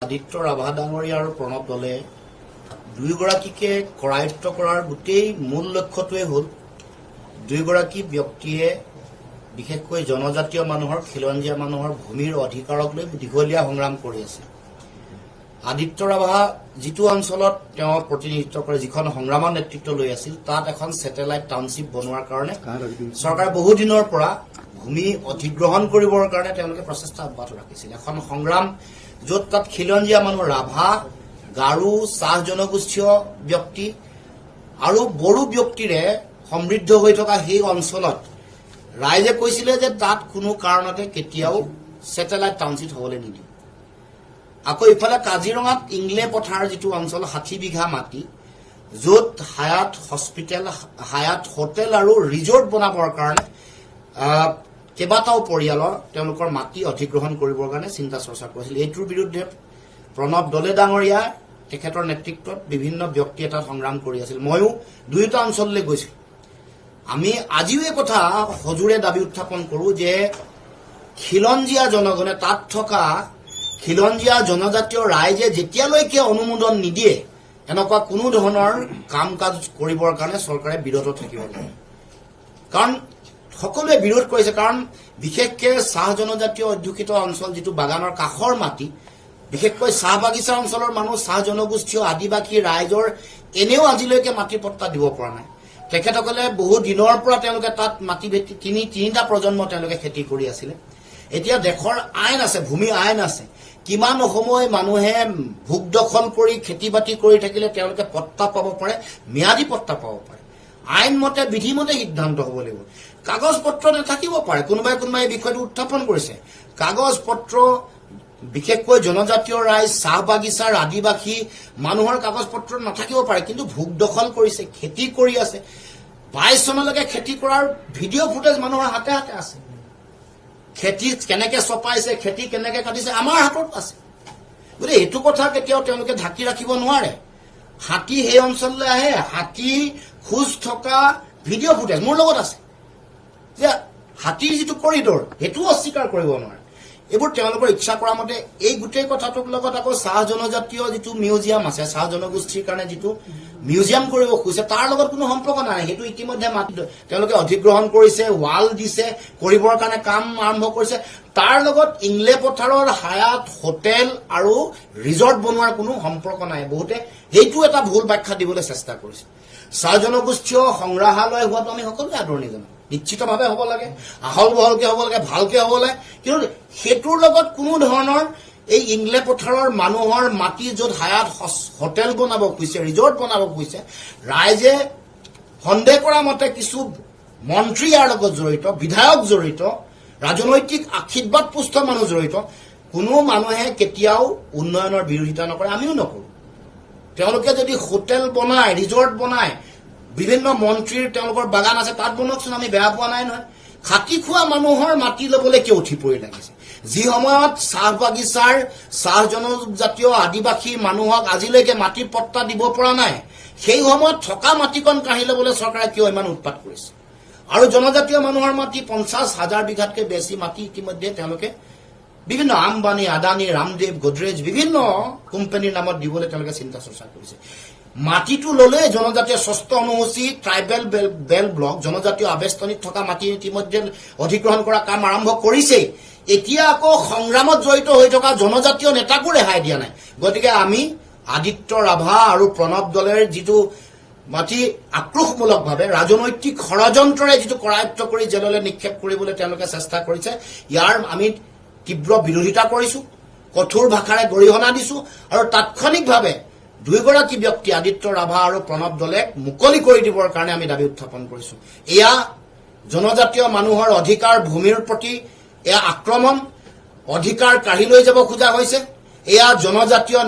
আদিত্য ৰাভা ডাঙৰীয়া আৰু প্ৰণৱ দলে দুয়োগৰাকীকে কৰায়ত্ব কৰাৰ গোটেই মূল লক্ষ্যটোৱে হ'ল দুয়োগৰাকী ব্যক্তিয়ে বিশেষকৈ জনজাতীয় মানুহৰ খিলঞ্জীয়া মানুহৰ ভূমিৰ অধিকাৰক লৈ দীঘলীয়া সংগ্ৰাম কৰি আছে। আদিত্য ৰাভা যিটো অঞ্চলত তেওঁ প্ৰতিনিধিত্ব কৰে, যিখন সংগ্ৰামৰ নেতৃত্ব লৈ আছিল, তাত এখন ছেটেলাইট টাউনশ্বিপ বনোৱাৰ কাৰণে চৰকাৰে বহু দিনৰ পৰা ভূমি অধিগ্ৰহণ কৰিবৰ কাৰণে তেওঁলোকে প্ৰচেষ্টা অব্যাহত ৰাখিছিল। এখন সংগ্ৰাম য'ত তাত খিলঞ্জীয়া মানুহ, ৰাভা, গাৰো, চাহ জনগোষ্ঠীয় ব্যক্তি আৰু বড়ো ব্যক্তিৰে সমৃদ্ধ হৈ থকা সেই অঞ্চলত ৰাইজে কৈছিলে যে তাত কোনো কাৰণতে কেতিয়াও ছেটেলাইট টাউনশ্বিপ হ'বলৈ নিদিয়ে। আকৌ ইফালে কাজিৰঙাত ইংলে পথাৰ যিটো অঞ্চল ৬০ বিঘা মাটি, য'ত হায়াত হস্পিটেল, হায়াত হোটেল আৰু ৰিজৰ্ট বনাবৰ কাৰণে কেইবাটাও পৰিয়ালৰ তেওঁলোকৰ মাটি অধিগ্ৰহণ কৰিবৰ কাৰণে চিন্তা চৰ্চা কৰিছিল। এইটোৰ বিৰুদ্ধে প্ৰণৱ দলে ডাঙৰীয়া তেখেতৰ নেতৃত্বত বিভিন্ন ব্যক্তিয়ে তাত সংগ্ৰাম কৰি আছিল। ময়ো দুয়োটা অঞ্চললৈ গৈছিলোঁ। আমি আজিও এই কথা সজোৰে দাবী উত্থাপন কৰোঁ যে খিলঞ্জীয়া জনগণে, তাত থকা খিলঞ্জীয়া জনজাতীয় ৰাইজে যেতিয়ালৈকে অনুমোদন নিদিয়ে এনেকুৱা কোনো ধৰণৰ কাম কাজ কৰিবৰ কাৰণে চৰকাৰে বিৰত থাকিব লাগে। কাৰণ সকলোৱে বিৰোধ কৰিছে, কাৰণ বিশেষকৈ চাহ জনজাতীয় অধ্যুষিত অঞ্চল, যিটো বাগানৰ কাষৰ মাটি, বিশেষকৈ চাহ বাগিচা অঞ্চলৰ মানুহ, চাহ জনগোষ্ঠীয় আদিবাসী ৰাইজৰ এনেও আজিলৈকে মাটিৰ পট্টা দিব পৰা নাই। তেখেতসকলে বহু দিনৰ পৰা তেওঁলোকে তাত মাটি ভেটি তিনিটা প্ৰজন্ম তেওঁলোকে খেতি কৰি আছিলে। এতিয়া দেশৰ আইন আছে, ভূমি আইন আছে। কিমান সময় মানুহে ভোগ দখল কৰি খেতি বাতি কৰি থাকিলে তেওঁলোকে পট্টা পাব পাৰে, ম্যাদী পট্টা পাব পাৰে। আইনমতে, বিধিমতে সিদ্ধান্ত হ'ব লাগিব। কাগজ পত্ৰ নাথাকিব পাৰে। কোনোবাই এই বিষয়টো উত্থাপন কৰিছে। কাগজ পত্ৰ বিশেষকৈ জনজাতীয় ৰাইজ, চাহ বাগিচাৰ আদিবাসী মানুহৰ কাগজ পত্ৰ নাথাকিব পাৰে, কিন্তু ভোগ দখল কৰিছে, খেতি কৰি আছে। ২২ চনলৈকে খেতি কৰাৰ ভিডিঅ' ফুটেজ মানুহৰ হাতে হাতে আছে। খেতি কেনেকে চপাইছে, খেতি কেনেকে কাটিছে, আমাৰ হাতত আছে। গতিকে এইটো কথা কেতিয়াও তেওঁলোকে ঢাকি ৰাখিব নোৱাৰে। হাতী সেই অঞ্চললৈ আহে, হাতী খোজ থকা ভিডিঅ' ফুটেজ মোৰ লগত আছে। যে হাতীৰ যিটো কৰিডৰ, সেইটোও অস্বীকাৰ কৰিব নোৱাৰে। এইবোৰ তেওঁলোকৰ ইচ্ছা কৰা মতে। এই গোটেই কথাটোৰ লগত আকৌ চাহ জনজাতীয় যিটো মিউজিয়াম আছে, চাহ জনগোষ্ঠীৰ কাৰণে যিটো মিউজিয়াম কৰিব খুজিছে, তাৰ লগত কোনো সম্পৰ্ক নাই। সেইটো ইতিমধ্যে তেওঁলোকে অধিগ্ৰহণ কৰিছে, ৱাল দিছে, কৰিবৰ কাৰণে কাম আৰম্ভ কৰিছে। তাৰ লগত ইংলে পথাৰৰ হায়াত হোটেল আৰু ৰিজৰ্ট বনোৱাৰ কোনো সম্পৰ্ক নাই। বহুতে সেইটো এটা ভুল ব্যাখ্যা দিবলৈ চেষ্টা কৰিছে। চাহ জনগোষ্ঠীয় সংগ্ৰহালয় হোৱাটো আমি সকলোৱে আদৰণি জনাওঁ। নিশ্চিতভাৱে হ'ব লাগে, আহল বহলকে হ'ব লাগে, ভালকে হ'ব লাগে। কিন্তু সেইটোৰ লগত কোনো ধৰণৰ এই ইংলে পথাৰৰ মানুহৰ মাটি, য'ত হায়াত হোটেল বনাব খুজিছে, ৰিজৰ্ট বনাব খুজিছে, ৰাইজে সন্দেহ কৰা মতে কিছু মন্ত্ৰী ইয়াৰ লগত জড়িত, বিধায়ক জড়িত, ৰাজনৈতিক আশীৰ্বাদ পুষ্ট মানুহ জড়িত। কোনো মানুহে কেতিয়াও উন্নয়নৰ বিৰোধিতা নকৰে, আমিও নকৰোঁ। তেওঁলোকে যদি হোটেল বনায়, ৰিজৰ্ট বনায়, বিভিন্ন মন্ত্ৰীৰ তেওঁলোকৰ বাগান আছে, তাত বনকচোন, আমি বেয়া পোৱা নাই নহয়। খাটি খোৱা মানুহৰ মাটি ল'বলৈ কিয় উঠি পৰি লাগিছে? যি সময়ত চাহ বাগিচাৰ, চাহ জনজাতীয় আদিবাসী মানুহক আজিলৈকে মাটিৰ পট্টা দিব পৰা নাই, সেই সময়ত থকা মাটিকণ কাঢ়ি ল'বলৈ চৰকাৰে কিয় ইমান উৎপাত কৰিছে? আৰু জনজাতীয় মানুহৰ মাটি ৫০,০০০ বিঘাতকৈ বেছি মাটি ইতিমধ্যে তেওঁলোকে বিভিন্ন আম্বানী, আদানী, ৰামদেৱ, গোদৰেজ বিভিন্ন কোম্পানীৰ নামত দিবলৈ তেওঁলোকে চিন্তা চৰ্চা কৰিছে। মাটিটো ল'লে জনজাতীয় ষষ্ঠ অনুসূচী, ট্ৰাইবেল বেল্ট ব্লক, জনজাতীয় আৱেষ্টনীত থকা মাটি ইতিমধ্যে অধিগ্ৰহণ কৰা কাম আৰম্ভ কৰিছে। এতিয়া আকৌ সংগ্ৰামত জড়িত হৈ থকা জনজাতীয় নেতাকো ৰেহাই দিয়া নাই। গতিকে আমি আদিত্য ৰাভা আৰু প্ৰণৱ দলেৰ যিটো মাটি আক্ৰোশমূলকভাৱে ৰাজনৈতিক ষড়যন্ত্ৰৰে যিটো কৰায়ত্ব কৰি জেললৈ নিক্ষেপ কৰিবলৈ তেওঁলোকে চেষ্টা কৰিছে, ইয়াৰ আমি তীব্ৰ বিৰোধিতা কৰিছোঁ, কঠোৰ ভাষাৰে গৰিহণা দিছোঁ। আৰু তাৎক্ষণিকভাৱে দুয়োগৰাকী ব্যক্তি আদিত্য ৰাভা আৰু প্ৰণৱ দলে মুকলি কৰি দিবৰ কাৰণে আমি দাবী উত্থাপন কৰিছোঁ। এয়া জনজাতীয় মানুহৰ অধিকাৰ, ভূমিৰ প্ৰতি এয়া আক্ৰমণ, অধিকাৰ কাঢ়ি লৈ যাব খোজা হৈছে। এয়া জনজাতীয়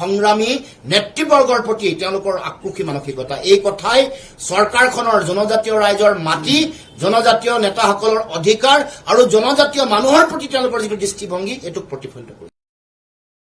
সংগ্ৰামী নেতৃবৰ্গৰ প্ৰতি তেওঁলোকৰ আক্ৰোশী মানসিকতা। এই কথাই চৰকাৰখনৰ জনজাতীয় ৰাইজৰ মাটি, জনজাতীয় নেতাসকলৰ অধিকাৰ আৰু জনজাতীয় মানুহৰ প্ৰতি তেওঁলোকৰ যিটো দৃষ্টিভংগী, এইটোক প্ৰতিফলিত কৰিছে।